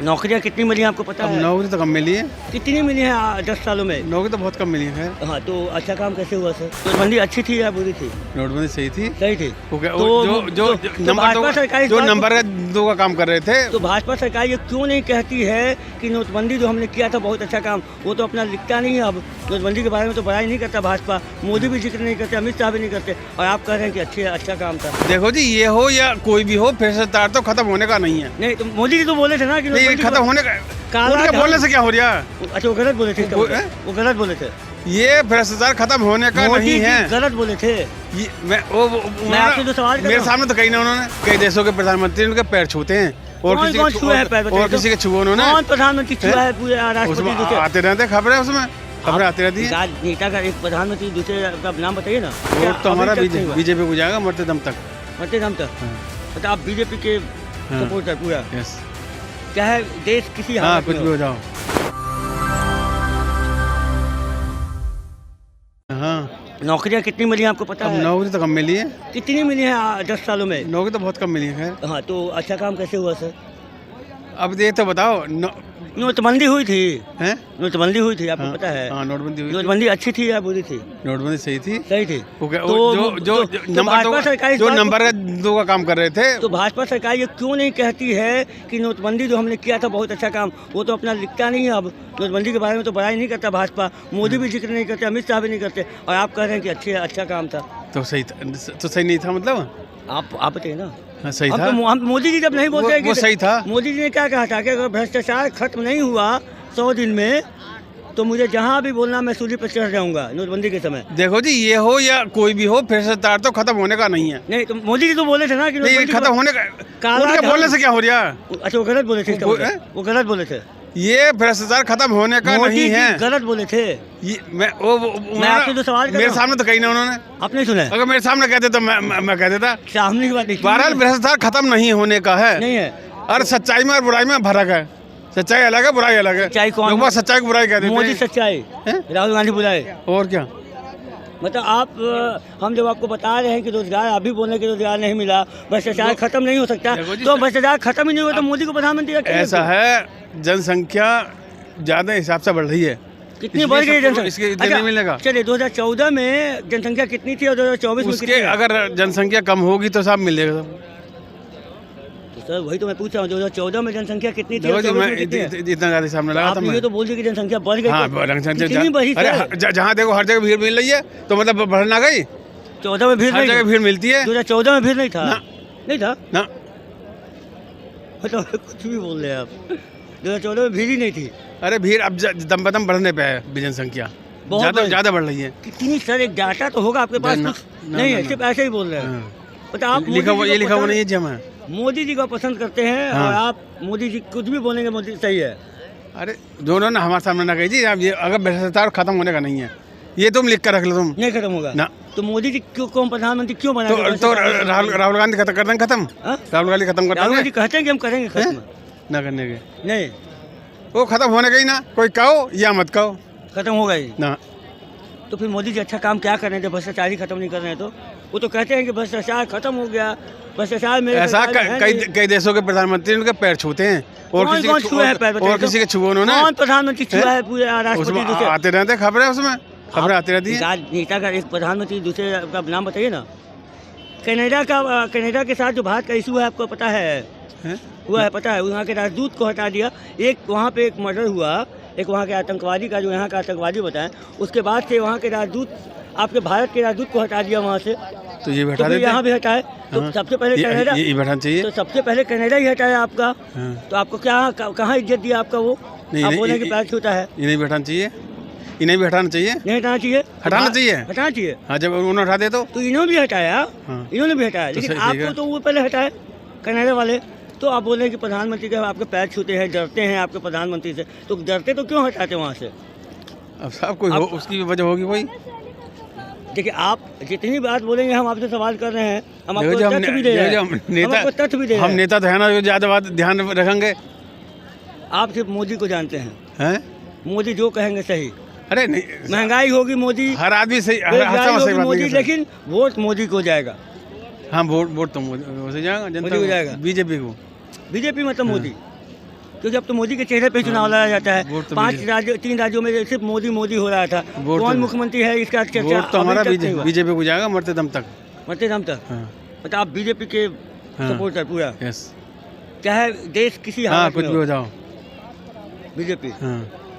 नौकरियाँ कितनी मिली हैं आपको पता अब है? नौकरी तो कम मिली है, कितनी मिली हैं 10 सालों में? नौकरी तो बहुत कम मिली है। खैर हाँ, तो अच्छा काम कैसे हुआ सर? नोटबंदी अच्छी थी या बुरी थी? नोटबंदी सही थी। सही थी। वो क्या- तो जो जो तो भाजपा सरकार इस जो बात को- नंबर दो का काम कर रहे थे, तो भाजपा सरकार ये क्यों नहीं कहती है कि नोटबंदी जो हमने किया था बहुत अच्छा काम, वो तो अपना लिखता नहीं है। अब नोटबंदी के बारे में तो बड़ाई नहीं करता भाजपा, मोदी भी जिक्र नहीं करते, अमित शाह भी नहीं करते, और आप कह रहे हैं कि अच्छा काम था। देखो जी, ये हो या कोई भी हो, भ्रष्टाचार तो खत्म होने का नहीं है। नहीं, तो मोदी जी तो बोले थे ना कि नहीं, ये नोटबंदी खत्म होने का काला उनके धन- बोलने से क्या हो रहा है? अच्छा, वो गलत बोले थे इसका वो- मतलब? वो गलत बोले थे, ये भ्रष्टाचार खत्म होने का मोदी नहीं जी है। गलत बोले थे। ये मैं आपसे जो सवाल कर रहा मेरे हूँ- सामने तो कही ना, उन्होंने कई देशों के प्रधानमंत्री उनके पैर छूते हैं और कौन किसी कौन के छुए हैं पैर? बताइए और तो। किसी के छुए उन्होंने। कौन प्रधानमंत्री छुआ है पूरे राष्ट्रपति उसमें दूसरे? आते रहते खबरें, उसमें खबरें आती रहती है। नेता का एक प्रधानमंत्री दूसरे का नाम बताइए ना। वोट तो अभी हमारा तक नहीं हुआ? बीजेपी को जाएगा मरते दम तक। मरते दम तक। हाँ। मतलब आप बीजेपी के हाँ। सपोर्टर पूरा? यस। चाहे देश किसी हाँ, हालत कुछ में भी हो। हो जाओ। हाँ, नौकरियाँ कितनी मिली हैं आपको पता अब है? नौकरी तो कम मिली है, कितनी मिली हैं 10 सालों में? नौकरी तो बहुत कम मिली है। खैर हाँ, तो अच्छा काम कैसे हुआ सर? अब ये तो बताओ नोटबंदी हुई थी। हैं? नोटबंदी हुई थी, आपको हाँ, पता है? हाँ, नोटबंदी हुई थी। नोटबंदी अच्छी थी या बुरी थी? नोटबंदी सही थी। सही थी। वो क्या- तो जो भाजपा सरकार इस जो बात को- नंबर दो का काम कर रहे थे, तो भाजपा सरकार ये क्यों नहीं कहती है कि नोटबंदी जो हमने किया था बहुत अच्छा काम, वो तो अपना लिखता नहीं है। अब नोटबंदी के बारे में तो बड़ाई नहीं करता भाजपा, मोदी भी जिक्र नहीं करते, अमित शाह भी नहीं करते, और आप कह रहे हैं कि अच्छा काम था। तो सही था, तो सही नहीं था मतलब? आप बताइए ना। हाँ, सही हम था। तो हम मोदी जी जब नहीं बोलते हैं वो कि सही था। मोदी जी ने क्या कहा था कि अगर भ्रष्टाचार खत्म नहीं हुआ 100 दिन में, तो मुझे जहाँ भी बोलना मैं सूली पर चढ़ जाऊंगा नोटबंदी के समय। देखो जी, ये हो या कोई भी हो, भ्रष्टाचार तो खत्म होने का नहीं है। नहीं, तो मोदी जी तो बोले थे ना कि नहीं, ये नोटबंदी खत्म होने का काला उनके धन- बोलने से क्या हो रहा है? अच्छा, वो गलत बोले थे इसका वो- मतलब? वो गलत बोले थे, ये भ्रष्टाचार खत्म होने का मोदी नहीं जी है। गलत बोले थे। ये आपसे जो सवाल कर रहा मेरे हूँ- सामने तो कही ना उन्होंने। आपने सुना है? अगर मेरे सामने कहते तो मैं कह देता। सामने की बात नहीं बहरहाल भ्रष्टाचार खत्म नहीं होने का है। नहीं है। और सच्चाई में और बुराई में फर्क है। सच्चाई अलग है, बुराई अलग है। सच्चाई कौन लोग है? बात सच्चाई को बुराई कह देते मोदी हैं। सच्चाई, हैं? राहुल गांधी बुलाए। और क्या? मतलब हम जब आपको बता रहे हैं कि रोजगार, अभी बोलने के रोजगार नहीं मिला, भ्रष्टाचार खत्म नहीं हो सकता, देखो जी, तो भ्रष्टाचार खत्म ही नहीं हुआ तो मोदी को प्रधानमंत्री रखेंगे ऐसा क्यों? है, जनसंख्या ज्यादा हिसाब से बढ़ रही है। कितनी इसलिए बढ़ गई सबको इसके जनसंख्या? इतने नहीं मिलेगा। चलिए 2014 में जनसंख्या कितनी थी और 2024 में उसके कितनी है? अगर जनसंख्या कम होगी तो सब मिलेगा। तो सर वही तो मैं पूछ रहा हूँ, 2014 में जनसंख्या कितनी थी देखो और जी, 24 मैं में कितनी है? इतना ज्यादा सामने लगा था आपने ये मैं। तो बोल दिया कि जनसंख्या बढ़ गई, हाँ, तो जनसंख्या कितनी बढ़ी अरे सर? जहाँ देखो हर जगह भीड़ मिल रही है, तो मतलब बढ़ना गई। 14 में भीड़ हर नहीं जगह थी? भीड़ मिलती है 2014 में भीड़ नहीं था? ना। नहीं था? ना। मतलब कुछ भी बोल रहे हैं आप। 2014 में भीड़ ही नहीं थी। अरे भीड़ अब दम बदम बढ़ने पे है जनसंख्या, बहुत ज्यादा बढ़- ज्यादा बढ़ रही है। कितनी सर एक डाटा तो होगा आपके पास? ना- कुछ ना- नहीं ना- है, ना। सिर्फ ऐसे ही बोल रहे हैं। हाँ। मतलब आप लिखा हुआ मोदी ये जी को लिखा हुआ पसंद- नहीं है जमा। मोदी जी को पसंद करते हैं हाँ। और आप मोदी जी कुछ भी बोलेंगे मोदी सही है। अरे दोनों ना हमारे सामने ना कही जी, अब ये अगर भ्रष्टाचार खत्म होने का नहीं है, ये तुम लिख कर रख लो तुम। नहीं खत्म होगा ना। तो मोदी जी क्यों कौन प्रधानमंत्री क्यों बना? तो राहुल गांधी खत्म कर देंगे, खत्म। राहुल गांधी खत्म कर राहुल गांधी देंगे कहते हैं कि हम करेंगे खत्म। ना करने के। नहीं, वो खत्म होने का ही ना, कोई कहो या मत कहो खत्म होगा ही। ना। तो फिर मोदी जी अच्छा काम क्या कर रहे थे? भ्रष्टाचार ही खत्म नहीं कर रहे हैं तो वो तो कहते हैं कि भ्रष्टाचार खत्म हो गया, भ्रष्टाचार में ऐसा कई देशों के प्रधानमंत्री उनके पैर छूते हैं और कौन किसी कौन के छुए हैं पैर? बताइए और तो। किसी के छुए उन्होंने। कौन प्रधानमंत्री छुआ है पूरे राष्ट्रपति उसमें दूसरे? आते रहते खबरें, उसमें खबरें आती रहती हैं। नेता का एक प्रधानमंत्री दूसरे का नाम बताइए ना। कनाडा के साथ जो भारत का इशू है आपको पता है? हैं? हुआ है, पता है? वहाँ के राजदूत को हटा दिया। एक वहाँ पे एक मर्डर हुआ, एक वहाँ के आतंकवादी का, जो यहाँ का आतंकवादी बताएं, उसके बाद से वहाँ के राजदूत, आपके भारत के राजदूत को हटा दिया वहाँ से। तो ये तो बैठा फिर देते यहाँ भी हटाए तो हाँ। सबसे पहले कनाडा, ये बैठाना चाहिए। तो सबसे पहले कनाडा ही हटाया आपका। हाँ। तो आपको क्या कहाँ इज्जत दिया आपका वो? नहीं, आप नहीं, बोले ये- कि पैर छूता है। ये नहीं बैठाना चाहिए, ये नहीं बैठाना चाहिए। नहीं हटाना चाहिए? हटाना चाहिए। हटाना चाहिए। हाँ, जब उन्होंने हटा दे तो इन्होंने भी हटाया। हाँ। इन्होंने भी हटाया, लेकिन सही- सही आपको है। तो वो पहले हटाए कनाडा वाले। तो आप बोल रहे हैं कि प्रधानमंत्री के आपके पैर छूते हैं, डरते हैं आपके प्रधानमंत्री से, तो डरते तो क्यों हटाते वहाँ से? अब साहब कोई हो, उसकी भी वजह होगी कोई। देखिए आप जितनी बात बोलेंगे, हम आपसे सवाल कर रहे हैं, हम देखो आपको जी, तथ्य भी दे रहे हैं, हम हम आपको तथ्य भी दे रहे हम हैं। नेता तो है ना, जो ज्यादा बात ध्यान रखेंगे। आप सिर्फ मोदी को जानते हैं, हैं? मोदी जो कहेंगे सही। अरे नहीं, महंगाई होगी मोदी, हर आदमी सही, हर बेरोजगारी समय सही होगी बात मोदी, नहीं कर लेकिन वोट मोदी को जाएगा। सकता। हाँ, वोट तो मोदी से जाएगा, जनता मोदी को जाएगा। बीजेपी को। बीजेपी मतलब मोदी। क्योंकि अब तो मोदी के चेहरे पे ही चुनाव लड़ा जाता है। वोट तो 3 राज्यों में सिर्फ मोदी मोदी हो रहा था। वोट कौन तो- मुख्यमंत्री है इसका चर्चा वोट तो अभी हमारा तक नहीं हुआ। बीजेपी को जाएगा मरते दम तक। मरते दम तक। हाँ मतलब आप बीजेपी के हाँ। सपोर्टर पूरा, यस चाहे देश किसी हाँ हालत कुछ में भी हो, हो जाओ बीजेपी। हाँ